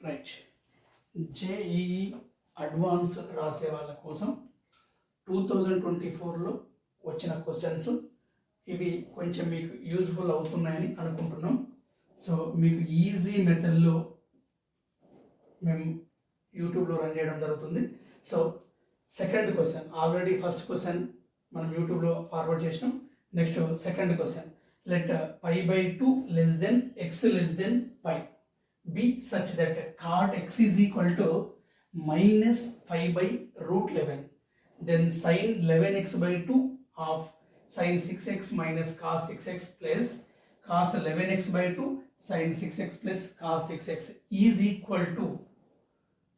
Right. JEE advance రాసే వాళ్ళ కోసం 2024లో వచ్చిన క్వశ్చన్స్ ఇవి కొంచెం మీకు యూజ్ఫుల్ అవుతున్నాయని అనుకుంటున్నాం. సో మీకు ఈజీ మెథడ్లో మేము యూట్యూబ్లో రన్ చేయడం జరుగుతుంది. So second question, already first question మనం యూట్యూబ్లో ఫార్వర్డ్ చేసినాం. Next second question, let π/2 less than x less than π be such that cot x is equal to minus 5 by root 11, then sin 11x by 2 of sin 6x minus cos 6x plus cos 11x by 2 sin 6x plus cos 6x is equal to,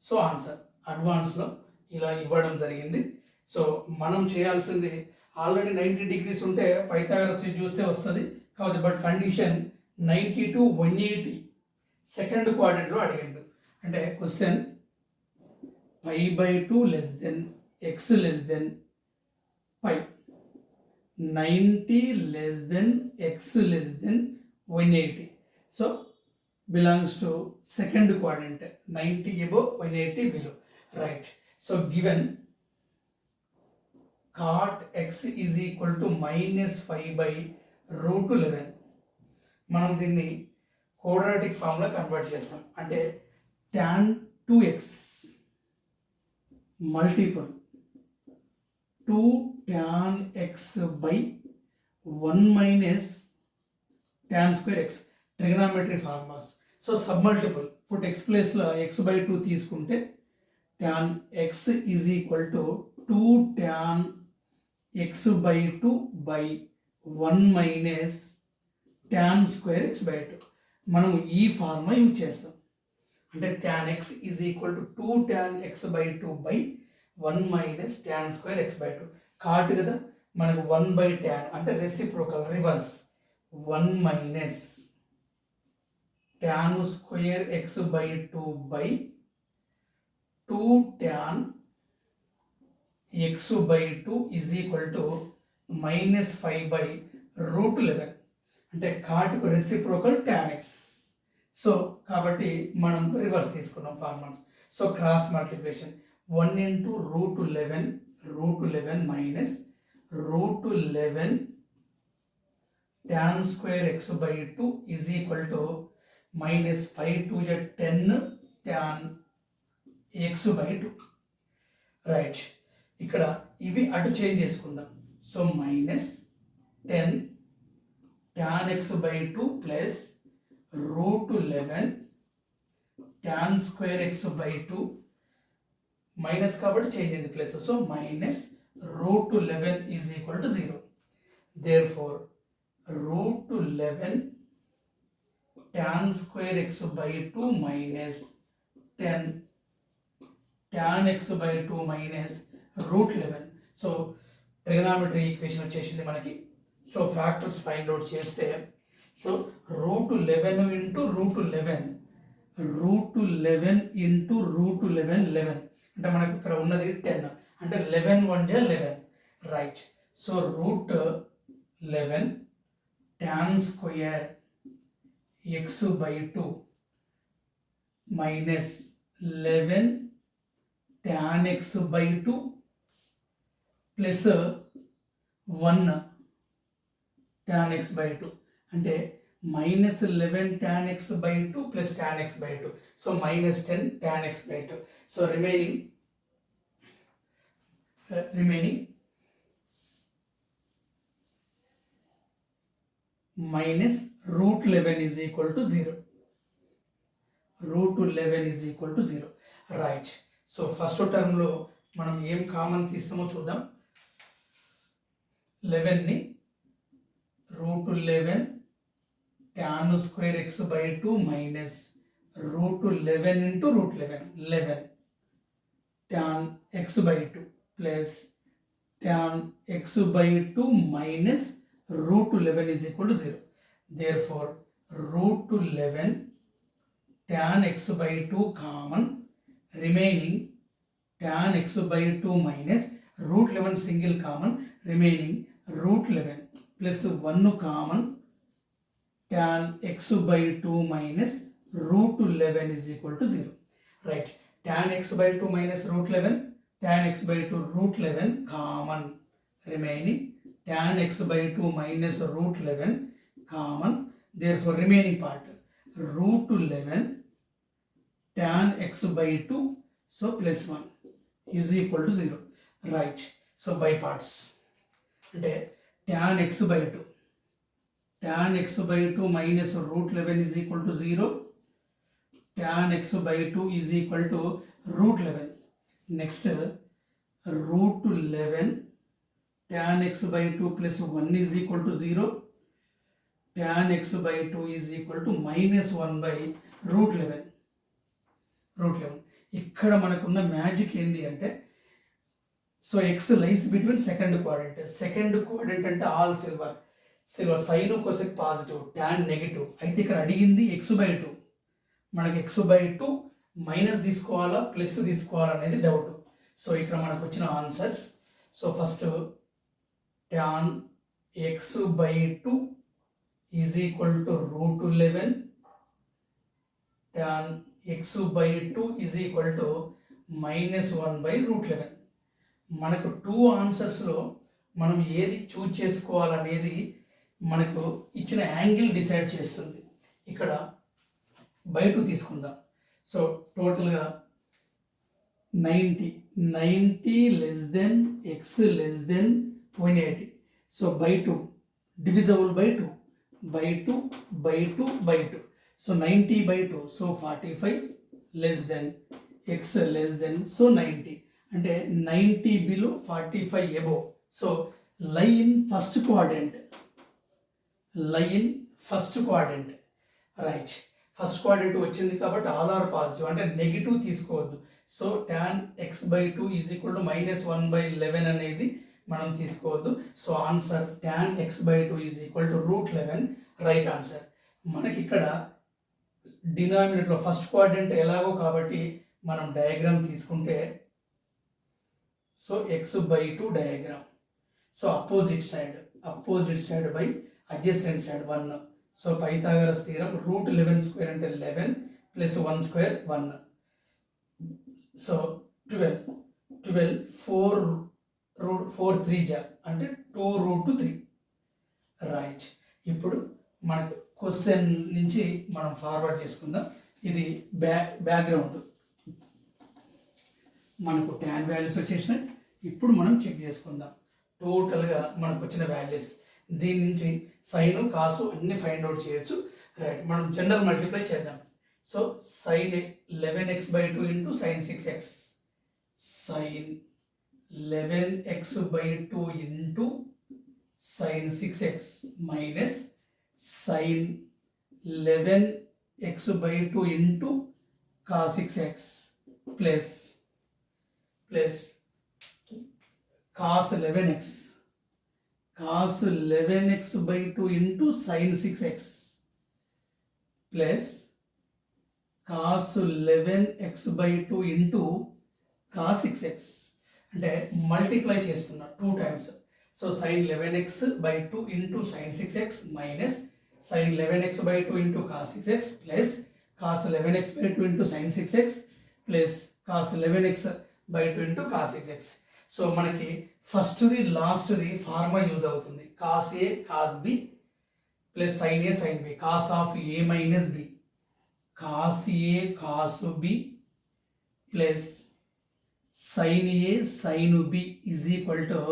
so answer అడ్వాన్స్లో ఇలా ఇవ్వడం జరిగింది. So మనం చేయాల్సింది already 90 degrees ఉంటే Pythagoras చూస్తే వస్తుంది కాబట్టి, బట్ కండిషన్ 90 to 180 సెకండ్ క్వాడ్రంట్లో అడిగిండు. అంటే question π/2 less than X less than π, 90 less than X less than 180. So belongs to second quadrant, 90 above 180 below. Right. So given cot x is equal to -5/√11. మనం దీన్ని quadratic formula convert చేస్తాం. అంటే tan 2x multiple 2 tan x by 1 minus tan square x, trigonometry formulas. So sub multiple put x ప్లేస్లో x/2 తీసుకుంటే tan x is equal to 2 tan x/2 by 1 minus tan square x/2. మనం ఈ formula use చేస్తాం. అంటే tan x is equal to 2 tan x/2 by 1 minus tan square x/2. Cot కదా, మనకు 1/tan అంటే reciprocal reverse, 1 minus tan square x/2 by 2 tan x/2 is equal to -5/√11. అంటే కాటుకు reciprocal tan x. So కాబట్టి మనం reverse తీసుకున్నాం formulas. So cross multiplication 1 into √11 minus √11 tan square x/2 is equal to -5 to 10 tan x/2. Right. ఇక్కడ ఇవి అటు change చేసుకుందాం. So -10 tan x/2 plus √11 tan square x/2 minus కాబట్టి చేంజ్ అయింది plus. So -√11 is equal to 0. Therefore √11 tan square x/2 minus 10 tan x/2 minus √11. So trigonometry equation వచ్చేసింది మనకి. So factors find out చేస్తే, so √11 into √11 into √11 11, అంటే మనకు ఇక్కడ ఉన్నది 10, అంటే 11 1 11. Right. So √11 tan square x/2 minus 11 tan x/2 plus 1 tan x/2, అంటే -11 tan x/2 plus tan x/2. So -10 tan x/2. So remaining -√11 is equal to 0. √11 is equal to 0. Right. So first టర్మ్లో మనం ఏం common తీస్తామో చూద్దాం. 11ని √11 tan square x/2 minus √11 into √11 11 tan x/2 plus tan x/2 minus √11 is equal to 0. Therefore √11 tan x/2 common, remaining tan x/2 minus √11 single common, remaining √11 plus 1 common tan x/2 minus root 11 is equal to 0. Right. Tan x by 2 minus root 11. Tan x by 2 root 11 common. Remaining tan x by 2 minus root 11 common. Therefore remaining part root 11 tan x by 2, so plus 1 is equal to 0. Right. So by parts. అంటే tan x by 2. Tan x by 2 minus root 11 is equal to 0. Tan x by 2 is equal to root 11. Next, root 11 tan x by 2 plus 1 is equal to 0. Tan x by 2 is equal to minus 1 by root 11. Root 11. ఇక్కడ మనకున్న magic ఏంటి అంటే, so X lies between second quadrant అంటే all silver sine cosec positive tan negative. అయితే ఇక్కడ అడిగింది X by 2, మనకి X by 2 minus తీసుకోవాలా ప్లస్ తీసుకోవాలా అనేది డౌట్. సో ఇక్కడ మనకు వచ్చిన answers, so first tan X by 2 is equal to root 11, tan x by 2 is equal to minus 1 by root 11. మనకు 2 ఆన్సర్స్లో మనం ఏది చూజ్ చేసుకోవాలనేది మనకు ఇచ్చిన యాంగిల్ డిసైడ్ చేస్తుంది. ఇక్కడ బై 2 తీసుకుందాం. సో టోటల్గా 90 less than X less than 180. So by 2 divisible by 2 by 2 by 2 by 2. So 90 by 2, so 45 less than x less than, so 90. అంటే 90 below 45 above. So lie in first quadrant. Right. First quadrant వచ్చింది కాబట్టి all are positive, అంటే negative తీసుకోవద్దు. So tan x by 2 is equal to minus 1 by 11 అనేది మనం తీసుకోవద్దు. So answer tan x by 2 is equal to root 11, right answer. మనకి ఇక్కడ డినామినేటర్లో first quadrant ఎలాగో కాబట్టి మనం డయాగ్రామ్ తీసుకుంటే, so X by 2 diagram. So opposite side by adjacent side 1. So Pythagoras theorem root 11 square అంటే 11 ప్లస్ 1 స్క్వేర్ 1. సో 12 4 3 జా అంటే 2 root 3. Right. ఇప్పుడు మనకు క్వశ్చన్ నుంచి మనం ఫార్వర్డ్ చేసుకుందాం. ఇది బ్యాక్గ్రౌండ్. మనకు ట్యాన్ వాల్యూస్ వచ్చేసినాయి. ఇప్పుడు మనం చెక్ చేసుకుందాం టోటల్గా మనకు వచ్చిన వాల్యూస్. దీని నుంచి సైన్ కాసు అన్ని ఫైండ్ అవుట్ చేయొచ్చు. రైట్. మనం జనరల్ మల్టిప్లై చేద్దాం. So sine 11x by 2 into sine 6x, sine 11x by 2 into sine 6x minus sin 11x by 2 into cos 6x plus cos 11x by 2 into sin 6x plus cos 11x by 2 into cos 6x. అంటే multiply చేస్తున్నా 2 times. So sin 11x by 2 into sin 6x minus sin 11x by 2 into cos 6x plus cos 11x by 2 into sin 6x plus cos 11x by 2 into cos 6x. So మనకి ఫస్ట్ది లాస్ట్ది formula use అవుతుంది. cos a cos b plus sin a sin b, cos of a minus b, cos a cos b plus sin a sin b is equal to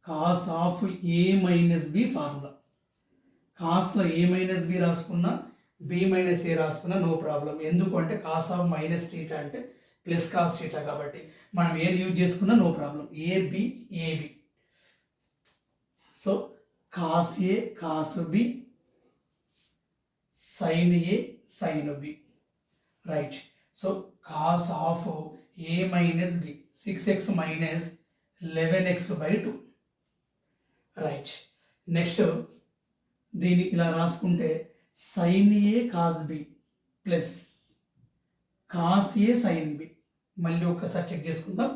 cos of a minus b formula. కాస్లో A minus B రాసుకున్నా B minus A రాసుకున్నా no problem. ఎందుకంటే cos of minus theta అంటే plus cos theta కాబట్టి మనం ఏది use చేసుకున్నా no problem. A B so cos A cos B sine A sine B. Right. So cos of A minus B 6x minus 11x by 2. Right. Next దీన్ని ఇలా రాసుకుంటే sine A cos B plus cos A sine B. మళ్ళీ ఒక్కసారి check చేసుకుందాం.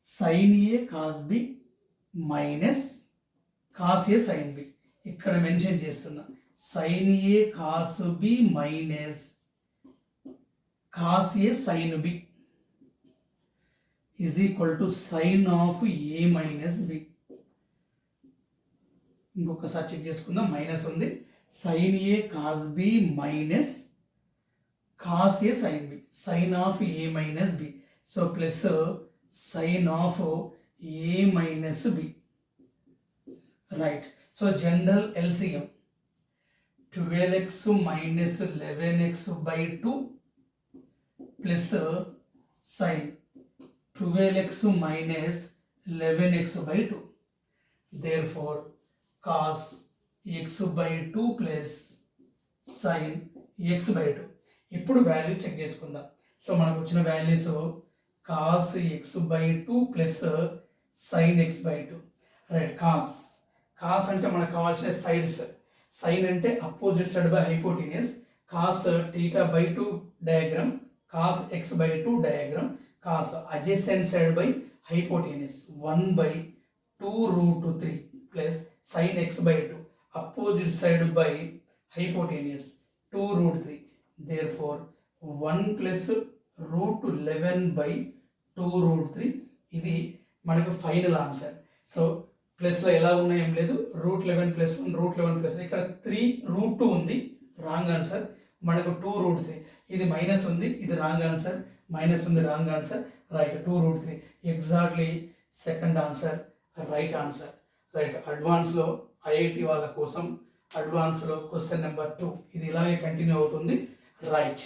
Sine A cos B minus cos A sine B. ఇక్కడ mention చేస్తున్నా sine A cos B minus cos A sine B is equal to sine of A minus B. ఇంకొకసారి check చేసుకుందాం, minus ఉంది, sine A cos B minus cos A sine B, sine of A minus B. So plus sine of A minus B, right. So general LCM 12x minus 11x by 2 plus sine 12x minus 11x by 2. therefore cos x by 2 plus sine x by 2. ఇప్పుడు value చెక్ చేసుకుందాం. So మనకు వచ్చిన values cos x by 2 plus sine x by 2, right. Cos అంటే మనకు కావాల్సిన sides, sine అంటే opposite side by hypotenuse, cos theta by 2 diagram, cos x by 2 diagram, cos adjacent side by hypotenuse 1 by 2 root 3 plus sine x by 2 opposite side by hypotenuse 2 root 3. therefore 1 plus root 11 by 2 root 3. ఇది మనకు final answer. So ప్లస్లో ఎలా ఉన్నాయి ఏం లేదు, route 11 plus 1 route 11 plus, ఇక్కడ 3 route 2 ఉంది, wrong answer. మనకు 2 రూట్ 3, ఇది మైనస్ ఉంది, ఇది రాంగ్ ఆన్సర్, మైనస్ ఉంది, wrong answer, right. 2 root 3 exactly second answer, right answer, right. అడ్వాన్స్లో ఐఐటి వాళ్ళ కోసం అడ్వాన్స్లో క్వశ్చన్ నెంబర్ 2 ఇది ఇలాగే కంటిన్యూ అవుతుంది, రైట్.